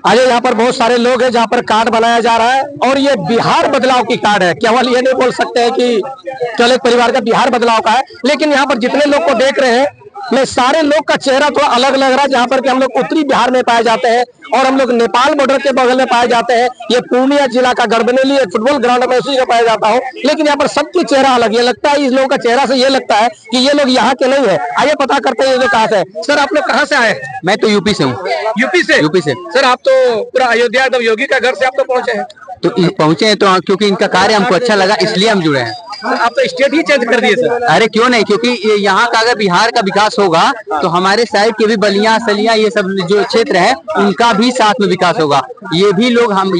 आज यहाँ पर बहुत सारे लोग हैं जहाँ पर कार्ड बनाया जा रहा है और ये बिहार बदलाव की कार्ड है। केवल ये नहीं बोल सकते हैं कि केवल एक परिवार का बिहार बदलाव का है, लेकिन यहाँ पर जितने लोग को देख रहे हैं मैं सारे लोग का चेहरा थोड़ा अलग लग रहा है। जहाँ पर कि हम लोग उत्तरी बिहार में पाए जाते हैं और हम लोग नेपाल बॉर्डर के बगल में पाए जाते हैं। ये पूर्णिया जिला का गढ़बनेली फुटबॉल ग्राउंड में उसी का पाया जाता हूँ, लेकिन यहाँ पर सबके चेहरा अलग। ये लगता है इस लोगों का चेहरा से ये लगता है कि ये लोग यहाँ के नहीं है। आइए पता करते हैं ये लोग कहाँ से है। सर आप लोग कहाँ से आए? मैं तो यूपी से हूँ। यूपी से। सर आप तो पूरा अयोध्या एकदम योगी का घर से आप तो पहुंचे हैं। तो पहुंचे हैं तो क्योंकि इनका कार्य हमको अच्छा लगा इसलिए हम जुड़े हैं। आप तो स्टेट ही चेंज कर दिए सर। अरे क्यों नहीं, क्योंकि यहाँ का अगर बिहार का विकास होगा तो हमारे साइड के भी बलिया सलिया ये सब जो क्षेत्र है उनका भी साथ में विकास होगा। ये भी लोग हम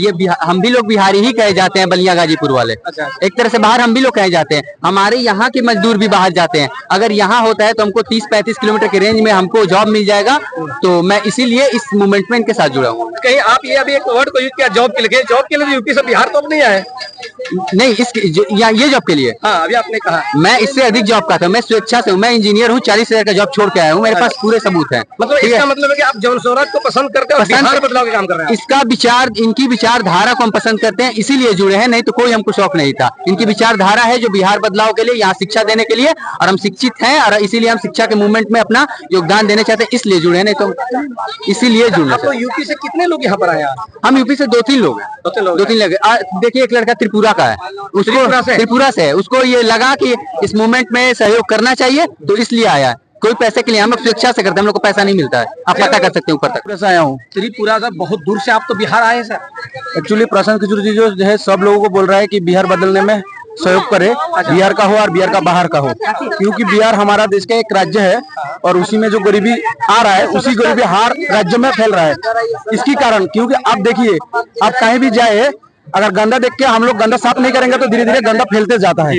भी लोग बिहारी ही कहे जाते हैं, बलिया गाजीपुर वाले। एक तरह से बाहर हम भी लोग कहे जाते हैं। हमारे यहाँ के मजदूर भी बाहर जाते हैं। अगर यहाँ होता है तो हमको 30-35 किलोमीटर के रेंज में हमको जॉब मिल जाएगा। तो मैं इसीलिए इस मूवमेंट में इनके साथ जुड़ा हूँ। कहीं आप ये अभी एक वर्ड को यूज किया जॉब के लिए, जॉब के लिए यूपी से बिहार तो नहीं आए? नहीं, ये जॉब के लिए। हाँ, अभी आपने कहा मैं इससे अधिक जॉब का था। मैं स्वेच्छा से हूँ, मैं इंजीनियर हूँ, 40,000 का जॉब छोड़ के आया हूँ। मेरे पास पूरे सबूत हैं। मतलब इसका मतलब है कि आप जन स्वराज को पसंद करते हैं और बिहार बदलाव के काम कर रहे हैं। इसका विचार, इनकी विचारधारा को हम पसंद करते हैं, इसीलिए जुड़े हैं। नहीं तो कोई हमको शौक नहीं था। इनकी विचारधारा है जो बिहार बदलाव के लिए, यहाँ शिक्षा देने के लिए, और हम शिक्षित हैं और इसीलिए हम शिक्षा के मूवमेंट में अपना योगदान देना चाहते हैं, इसलिए जुड़े हैं। नहीं तो इसीलिए जुड़ना। तो यूपी से कितने लोग यहाँ पर आए? हम यूपी से 2-3 लोग हैं। 2-3 लोग। देखिए एक लड़का त्रिपुरा का है, त्रिपुरा से उसको ये लगा कि इस मूवमेंट में सहयोग करना चाहिए तो इसलिए आया है। कोई पैसे के लिए, हम लोग स्वेच्छा से करते हैं, हम लोग को पैसा नहीं मिलता है। आप पता कर सकते हैं ऊपर तक। आया हूँ त्रिपुरा से, बहुत दूर से आप तो बिहार आए सर। एक्चुअली प्रशांत किशोर जी जो है सब लोगों को बोल रहा है कि बिहार बदलने में सहयोग करे, बिहार का हो और बिहार का बाहर का हो, क्योंकि बिहार हमारा देश का एक राज्य है और उसी में जो गरीबी आ रहा है उसी गरीबी हर राज्य में फैल रहा है। इसकी कारण क्योंकि आप देखिए, आप कहीं भी जाए, अगर गंदा देख के हम लोग गंदा साफ नहीं करेंगे तो धीरे धीरे गंदा फैलते जाता है।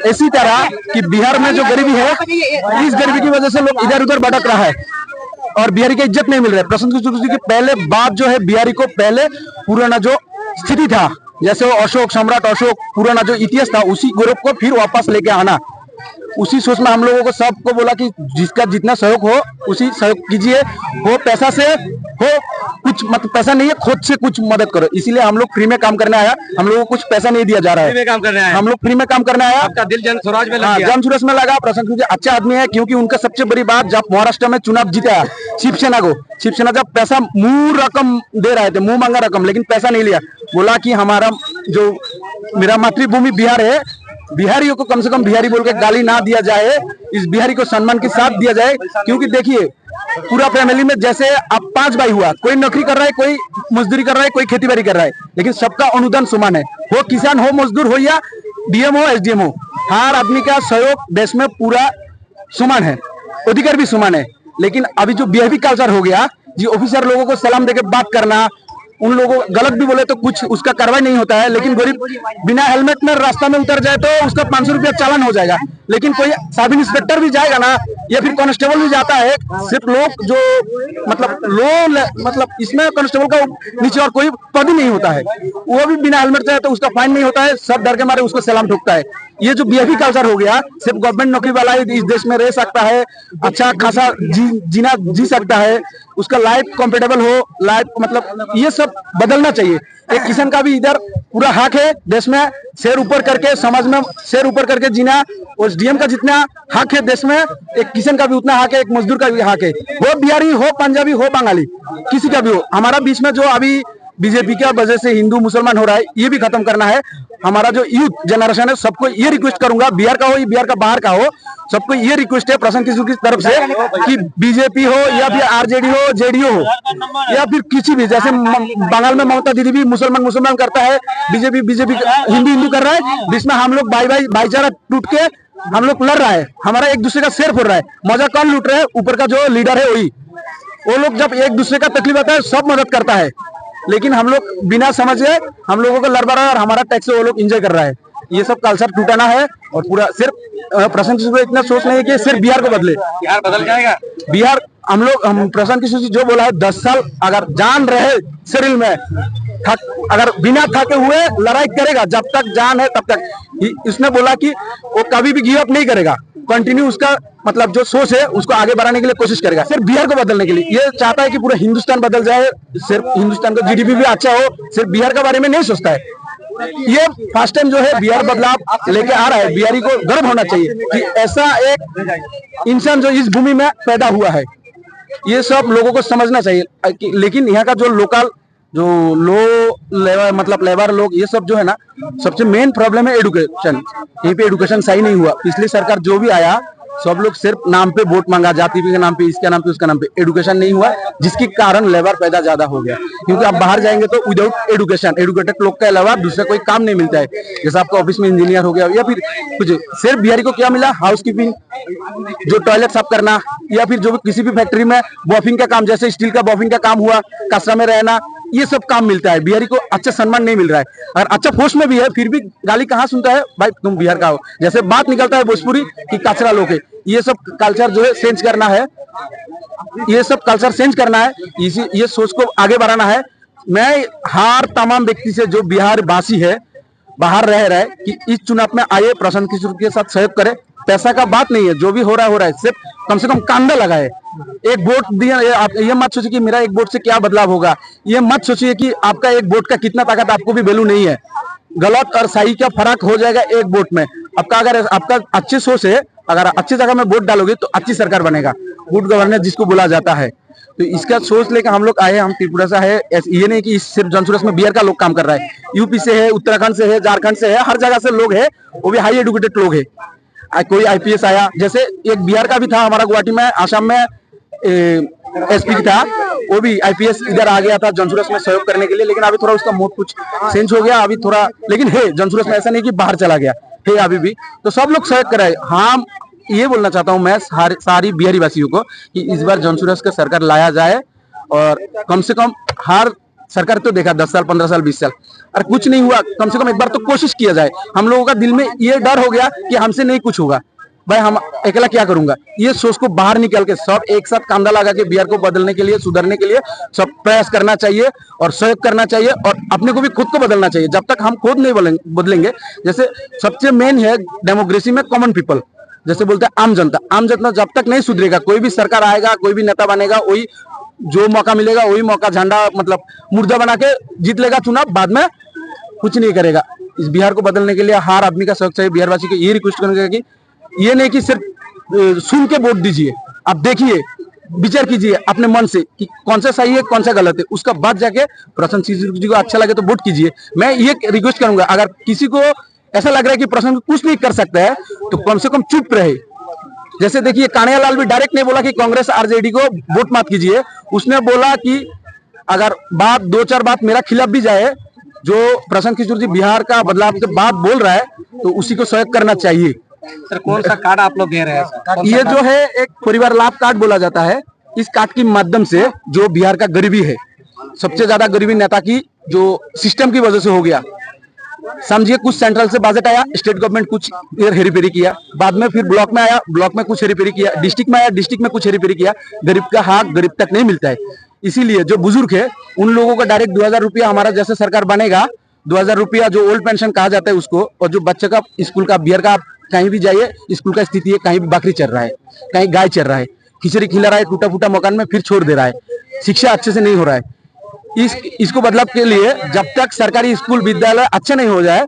इसी तरह कि बिहार में जो गरीबी है, इस गरीबी की वजह से लोग इधर उधर भटक रहा है और बिहारी की इज्जत नहीं मिल रहा है। प्रशांत किशोर जी की पहले बात जो है, बिहारी को पहले पुराना जो स्थिति था, जैसे वो अशोक सम्राट अशोक पुराना जो इतिहास था, उसी गौरव को फिर वापस लेके आना, उसी सोच में हम लोगों को सबको बोला कि जिसका जितना सहयोग हो उसी सहयोग कीजिए। हो पैसा से हो कुछ, मतलब पैसा नहीं है, खुद से कुछ मदद करो। इसीलिए हम लोग फ्री में काम करने आया। हम लोगों को कुछ पैसा नहीं दिया जा रहा है, हम लोग फ्री में काम करने आया। आपका दिल जन स्वराज में लगा? जन स्वराज में लगा। प्रशांत किशोर अच्छा आदमी है, क्योंकि उनका सबसे बड़ी बात, जब महाराष्ट्र में चुनाव जीता शिवसेना को, शिवसेना जब पैसा मुंह रकम दे रहे थे, मुंह मांगा रकम, लेकिन पैसा नहीं लिया। बोला कि हमारा जो मेरा मातृभूमि बिहार है, बिहारियों को कम से कम बिहारी बोल के गाली ना दिया जाए, इस बिहारी को सम्मान के साथ दिया जाए। क्योंकि देखिए पूरा फैमिली में जैसे आप 5 भाई हुआ, कोई नौकरी कर रहा है, कोई मजदूरी कर रहा है, कोई खेती बाड़ी कर रहा है, लेकिन सबका अनुदान समान है। हो किसान हो, मजदूर हो या डीएम हो, एसडीएम हो, हर आदमी का सहयोग देश में पूरा समान है, अधिकार भी समान है। लेकिन अभी जो बीआईपी कल्चर हो गया जी, ऑफिसर लोगों को सलाम देके बात करना, उन लोगों गलत भी बोले तो कुछ उसका कार्रवाई नहीं होता है, लेकिन गरीब बिना हेलमेट में रास्ता में उतर जाए तो उसका 500 रुपया चालान हो जाएगा। लेकिन कोई सब इंस्पेक्टर भी जाएगा ना, या फिर कांस्टेबल भी जाता है, सिर्फ लोग जो मतलब इसमें कांस्टेबल का नीचे और कोई पद ही नहीं होता है, वो भी बिना हेलमेट जाए तो उसका फाइन नहीं होता है, सब डर के मारे उसको सलाम ठोकता है। ये जो बीएफी कल्चर हो गया, सिर्फ गवर्नमेंट नौकरी वाला ही इस देश में रह सकता है, अच्छा खासा जीना जी सकता है, उसका लाइफ कंफर्टेबल हो, लाइफ मतलब ये सब बदलना चाहिए। एक किसान का भी इधर पूरा हक है देश में, शेर ऊपर करके समाज में शेर ऊपर करके जीना, और डीएम का जितना हक है देश में, एक किसान का भी उतना हक है, एक मजदूर का भी हक है। वो बिहारी हो, पंजाबी हो, बंगाली, किसी का भी हो। हमारा बीच में जो अभी बीजेपी की वजह से हिंदू मुसलमान हो रहा है, ये भी खत्म करना है। हमारा जो यूथ जनरेशन है, सबको ये रिक्वेस्ट करूंगा, बिहार का हो या बिहार का बाहर का हो, सबको ये रिक्वेस्ट है प्रशांत किशोर की तरफ से कि बीजेपी हो या फिर आरजेडी हो, जेडीयू हो, या फिर किसी भी, जैसे बंगाल में ममता दीदी भी मुसलमान करता है, बीजेपी हिंदू कर रहा है, जिसमें हम लोग भाईचारा टूट के हम लोग लड़ रहा है, हमारा एक दूसरे का शेर फोड़ रहा है। मजा कौन लूट रहा है? ऊपर का जो लीडर है वही। वो लोग जब एक दूसरे का तकलीफ आता है सब मदद करता है, लेकिन हम लोग बिना समझे हम लोगों को लड़ रहा है और हमारा टैक्स वो लोग एंजॉय कर रहा है। ये सब कल्चर टूटाना है और पूरा सिर्फ प्रशांत किशोर इतना सोच नहीं है कि सिर्फ बिहार को बदले, बिहार बदल जाएगा। बिहार हम प्रशांत किशोर जी जो बोला है, 10 साल अगर जान रहे शरीर में, अगर बिना थके हुए लड़ाई करेगा, जब तक जान है तब तक। इसने बोला कि वो कभी भी गिव अप नहीं करेगा। कंटिन्यू उसका मतलब जो सोच है उसको आगे बढ़ाने के लिए कोशिश करेगा, सिर्फ बिहार को बदलने के लिए। ये चाहता है कि पूरा हिंदुस्तान बदल जाए, सिर्फ हिंदुस्तान का जीडीपी भी अच्छा हो, सिर्फ बिहार के बारे में नहीं सोचता है। ये फर्स्ट टाइम जो है बिहार बदलाव लेके आ रहा है। बिहारी को गर्व होना चाहिए कि ऐसा एक इंसान जो इस भूमि में पैदा हुआ है। ये सब लोगों को समझना चाहिए। लेकिन यहाँ का जो लोकल जो लो लेबर मतलब लेबर लोग, ये सब जो है ना, सबसे मेन प्रॉब्लम है एडुकेशन। यहीं पे एडुकेशन सही नहीं हुआ। पिछली सरकार जो भी आया सब लोग सिर्फ नाम पे वोट मांगा, जाति के नाम पे, इसके नाम पे, उसका नाम पे, एडुकेशन नहीं हुआ, जिसके कारण लेबर पैदा ज्यादा हो गया। क्योंकि आप बाहर जाएंगे तो विदाउट एडुकेशन, एडुकेटेड लोग के अलावा दूसरा कोई काम नहीं मिलता है। जैसे आपका ऑफिस में इंजीनियर हो गया या फिर कुछ, सिर्फ बिहारी को क्या मिला? हाउस कीपिंग, जो टॉयलेट साफ करना, या फिर जो भी किसी भी फैक्ट्री में बॉफिंग का काम, जैसे स्टील का बॉफिंग का काम हुआ, कचरा में रहना, ये सब काम मिलता है। बिहारी को अच्छा सम्मान नहीं मिल रहा है। और अच्छा पोस्ट में भी है, फिर भी गाली कहाँ सुनता है? भाई तुम बिहार का हो। जैसे बात निकलता है भोजपुरी कि कचरा लोग है। ये सब कल्चर जो है चेंज करना है, ये सब कल्चर चेंज करना है, इसी ये सोच को आगे बढ़ाना है। मैं हर तमाम व्यक्ति से जो बिहार वासी है, बाहर रह रहा है, कि इस चुनाव में आए, प्रशांत किशोर के साथ सहयोग करे। पैसा का बात नहीं है, जो भी हो रहा है, सिर्फ कम से कम कांदा लगाए। एक वोट दिया, आप ये मत सोचिए कि मेरा एक वोट से क्या बदलाव होगा। ये मत सोचिए कि आपका एक वोट का कितना ताकत, आपको भी वैल्यू नहीं है। गलत और सही का फर्क हो जाएगा एक वोट में। आपका अगर आपका अच्छी सोच है, अगर अच्छी जगह में वोट डालोगे तो अच्छी सरकार बनेगा। गुड गवर्नेंस जिसको बोला जाता है। तो इसका सोच लेकर हम लोग आए। हम त्रिपुरा से है, ये नहीं कि सिर्फ जनसुरस में बिहार का लोग काम कर रहा है। यूपी से है, उत्तराखंड से है, झारखंड से है, हर जगह से लोग है, वो भी हाई एडुकेटेड लोग है। कोई आईपीएस आया, जैसे एक बिहार का भी था हमारा गुवाहाटी में, आसाम में एसपी था, वो भी आईपीएस इधर आ गया था जनसुरस में सहयोग करने के लिए। लेकिन अभी थोड़ा उसका मोड कुछ चेंज हो गया अभी थोड़ा, लेकिन है जनसुरस में, ऐसा नहीं कि बाहर चला गया है अभी भी। तो सब लोग सहयोग कराए। हाँ, ये बोलना चाहता हूँ मैं सारी बिहारी वासियों को कि इस बार जनसुरस का सरकार लाया जाए। और कम से कम हर सरकार तो देखा 10 साल 15 साल 20 साल, और कुछ नहीं हुआ। कम से कम एक बार तो कोशिश किया जाए। हम लोगों का दिल में ये डर हो गया कि हमसे नहीं कुछ होगा, भाई हम अकेला क्या करूंगा। ये सोच को बाहर निकल के सब एक साथ कांधा लगा के बिहार को बदलने के लिए, सुधरने के लिए सब प्रयास करना चाहिए और सहयोग करना चाहिए। और अपने को भी खुद को बदलना चाहिए। जब तक हम खुद नहीं बदलेंगे, जैसे सबसे मेन है डेमोक्रेसी में कॉमन पीपल, जैसे बोलते हैं आम जनता। आम जनता जब तक नहीं सुधरेगा, कोई भी सरकार आएगा, कोई भी नेता बनेगा, वही जो मौका मिलेगा वही मौका झंडा मतलब मुर्दा बना के जीत लेगा चुनाव, बाद में कुछ नहीं करेगा। इस बिहार को बदलने के लिए हर आदमी का सहयोग चाहिए। बिहारवासी को ये रिक्वेस्ट करेंगे कि ये नहीं कि सिर्फ सुन के वोट दीजिए, आप देखिए, विचार कीजिए अपने मन से कि कौन सा सही है कौन सा गलत है, उसका बाद जाके प्रशांत किशोर जी को अच्छा लगे तो वोट कीजिए। मैं ये रिक्वेस्ट करूंगा, अगर किसी को ऐसा लग रहा है कि प्रशांत कुछ नहीं कर सकता है तो कम से कम चुप रहे। जैसे देखिए कान्हैयालाल भी डायरेक्ट नहीं बोला कि कांग्रेस आरजेडी को वोट मत कीजिए, उसने बोला कि अगर बात 2-4 बात मेरा खिलाफ भी जाए, जो प्रशांत किशोर जी बिहार का बदलाव के बाद बोल रहा है, तो उसी को सहयोग करना चाहिए। सर कौन सा कार्ड आप लोग दे रहे हैं? ये जो है एक परिवार लाभ कार्ड बोला जाता है। इस कार्ड के माध्यम से जो बिहार का गरीबी है, सबसे ज्यादा गरीबी नेता की जो सिस्टम की वजह से हो गया। समझिए कुछ सेंट्रल से बजट आया, स्टेट गवर्नमेंट कुछ हेरीफेरी किया, बाद में फिर ब्लॉक में आया, ब्लॉक में कुछ हेरीफेरी किया, डिस्ट्रिक्ट में आया, डिस्ट्रिक्ट में कुछ हेरीफेरी किया। गरीब का हक गरीब तक नहीं मिलता है। इसीलिए जो बुजुर्ग है उन लोगों को डायरेक्ट 2000 रुपया, हमारा जैसे सरकार बनेगा 2000 रुपया जो ओल्ड पेंशन कहा जाता है उसको, और जो बच्चे का स्कूल का बिहार का कहीं भी जाइए स्कूल का स्थिति है, कहीं भी बकरी चल रहा है, कहीं गाय चल रहा है, खिचड़ी खिला रहा है, टूटा फूटा मकान में फिर छोड़ दे रहा है, शिक्षा अच्छे से नहीं हो रहा है। इसको बदलाव के लिए जब तक सरकारी स्कूल विद्यालय अच्छे नहीं हो जाए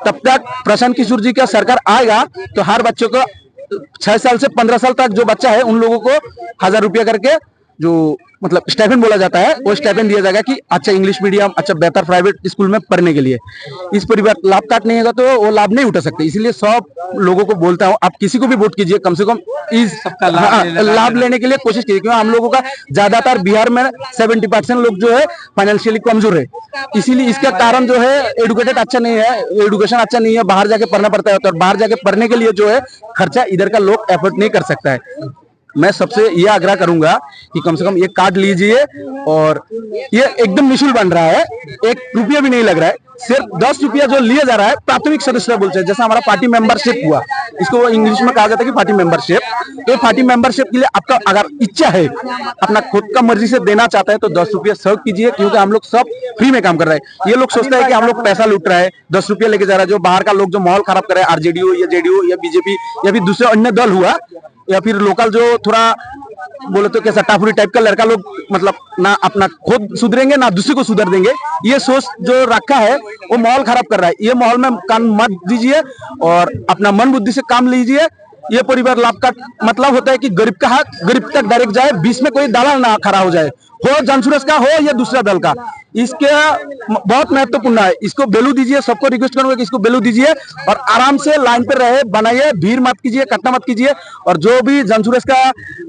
तब तक प्रशांत किशोर जी का सरकार आएगा तो हर बच्चों को 6 साल से 15 साल तक जो बच्चा है उन लोगों को 1000 रुपया करके जो मतलब स्टाइपेंड बोला जाता है, वो स्टाइपेंड दिया जाएगा कि अच्छा इंग्लिश मीडियम, अच्छा बेहतर प्राइवेट स्कूल में पढ़ने के लिए। इस परिवार लाभ कार्ड नहीं होगा तो वो लाभ नहीं उठा सकते। इसलिए सब लोगों को बोलता हूँ, आप किसी को भी वोट कीजिए, कम से कम इस लाभ लेने के लिए कोशिश कीजिए। क्योंकि हम लोगों का ज्यादातर बिहार में 70% लोग जो है फाइनेंशियली कमजोर है। इसीलिए इसका कारण जो है एडुकेटेड अच्छा नहीं है, एडुकेशन अच्छा नहीं है, बाहर जाके पढ़ना पड़ता है। और बाहर जाके पढ़ने के लिए जो है खर्चा इधर का लोग एफर्ट नहीं कर सकता है। मैं सबसे ये आग्रह करूंगा कि कम से कम ये कार्ड लीजिए, और ये एकदम निःशुल्क बन रहा है, 1 रुपया भी नहीं लग रहा है। सिर्फ 10 रुपया जो लिया जा रहा है प्राथमिक सदस्य बोलते हैं, जैसा हमारा पार्टी मेंबरशिप हुआ, इसको इंग्लिश में कहा जाता है कि पार्टी मेंबरशिप। तो पार्टी मेंबरशिप के लिए आपका अगर इच्छा है, अपना खुद का मर्जी से देना चाहता है तो 10 रुपया सर्व कीजिए, क्योंकि हम लोग सब फ्री में काम कर रहे हैं। ये लोग सोचते हैं कि हम लोग पैसा लूट रहे हैं, 10 रुपया लेके जा रहा है। जो बाहर का लोग जो माहौल खराब कर रहे हैं, आरजेडी हो या जेडीयू या बीजेपी या फिर दूसरे अन्य दल हुआ, या फिर लोकल जो थोड़ा बोले तो कैसा टाफुरी टाइप का लड़का लोग, मतलब ना अपना खुद सुधरेंगे ना दूसरे को सुधर देंगे, ये सोच जो रखा है वो माहौल खराब कर रहा है। ये माहौल में कान मत दीजिए और अपना मन बुद्धि से काम लीजिए। ये परिवार लाभ का मतलब होता है कि गरीब का हक गरीब तक डायरेक्ट जाए, बीच में कोई दलाल ना खड़ा हो जाए, हो जनसुरेश का हो या दूसरा दल का। इसके बहुत महत्वपूर्ण है, इसको वैल्यू दीजिए। सबको रिक्वेस्ट करूंगा कि इसको वैल्यू दीजिए और आराम से लाइन पे रहे, बनाइए, भीड़ मत कीजिए, कट्टा मत कीजिए। और जो भी जनसुरेश का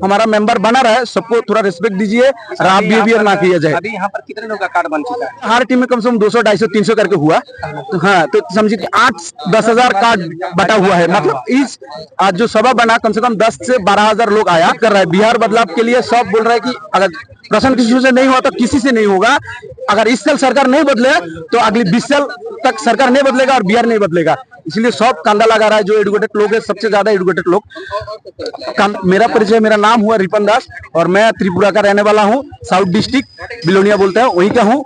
हमारा मेंबर बना रहा है सबको थोड़ा रिस्पेक्ट दीजिए, खराब बिहेवियर ना किया जाए। अभी यहाँ पर कितने लोगों का कार्ड बन चुका है? हर टीम में कम से कम 200, 250, 300 करके हुआ। तो हाँ, तो समझिए 8-10 हजार कार्ड बटा हुआ है। मतलब इस आज जो सभा बना कम से कम 10 से 12 हजार लोग आया कर रहा है। बिहार बदलाव के लिए सब बोल रहे हैं कि अगर प्रश्न किसी से नहीं हुआ तो किसी से नहीं होगा। अगर इस साल सरकार नहीं बदले तो अगली 20 साल तक सरकार नहीं बदलेगा और बिहार नहीं बदलेगा। इसलिए सब कांदा लगा रहा है। जो एडुकेटेड लोग है, सबसे ज्यादा एडुकेटेड लोग। मेरा परिचय, मेरा नाम हुआ रिपन दास और मैं त्रिपुरा का रहने वाला हूँ, साउथ डिस्ट्रिक्ट बिलोनिया बोलते हैं, वहीं का हूँ।